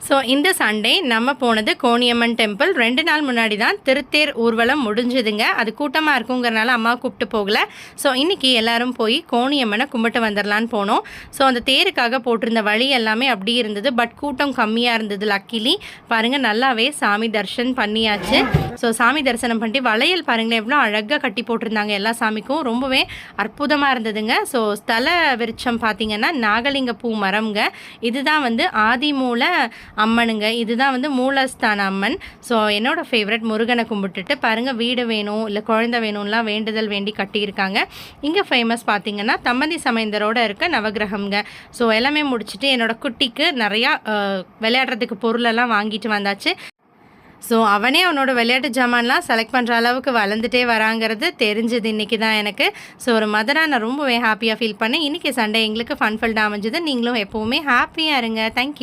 So இந்த Sunday நம்ம போனது கோணியம்மன் டெம்பிள். 2 நாள் முன்னாடி தான் திருத்தேர் ஊர்வலம் முடிஞ்சுதுங்க. அது கூட்டமாக இருக்குங்கிறனால அம்மா கூப்பிட்டு போகல. ஸோ இன்றைக்கி எல்லோரும் போய் கோணியம்மனை கும்பிட்டு வந்துடலான்னு போனோம். ஸோ அந்த தேருக்காக போட்டிருந்த வழி எல்லாமே அப்படி இருந்தது. பட் கூட்டம் கம்மியாக இருந்தது. லக்கிலி பாருங்கள், நல்லாவே சாமி தரிசனம் பண்ணியாச்சு. ஸோ சாமி தரிசனம் பண்ணிட்டு வளையல் பாருங்களேன் எவ்வளோ அழகாக கட்டி போட்டிருந்தாங்க எல்லா சாமிக்கும். ரொம்பவே அற்புதமாக இருந்ததுங்க. ஸோ ஸ்தல விருட்சம் பார்த்திங்கன்னா நாகலிங்க பூ மரம்ங்க. இதுதான் வந்து ஆதிமூல அம்மனுங்க. இதுதான் வந்து மூலஸ்தான அம்மன். ஸோ என்னோடய ஃபேவரட் முருகனை கும்பிட்டுட்டு பாருங்கள், வீடு வேணும் இல்லை குழந்தை வேணும்லாம் வேண்டுதல் வேண்டி கட்டியிருக்காங்க. இங்கே ஃபேமஸ் பார்த்திங்கன்னா தம்பதி சமைந்தரோட இருக்க நவகிரகம்ங்க. ஸோ எல்லாமே முடிச்சுட்டு என்னோடய குட்டிக்கு நிறையா விளையாடுறதுக்கு பொருளெல்லாம் வாங்கிட்டு வந்தாச்சு. ஸோ அவனே அவனோட விளையாட்டு ஜாமான்லாம் செலக்ட் பண்ணுற அளவுக்கு வளர்ந்துட்டே வராங்கிறது தெரிஞ்சது இன்றைக்கி தான் எனக்கு. ஸோ ஒரு மதராக நான் ரொம்பவே ஹாப்பியாக ஃபீல் பண்ணேன். இன்றைக்கி சண்டே எங்களுக்கு ஃபன்ஃபில்டாக அமைஞ்சது. நீங்களும் எப்போவுமே ஹாப்பியாக இருங்க. தேங்க்யூ.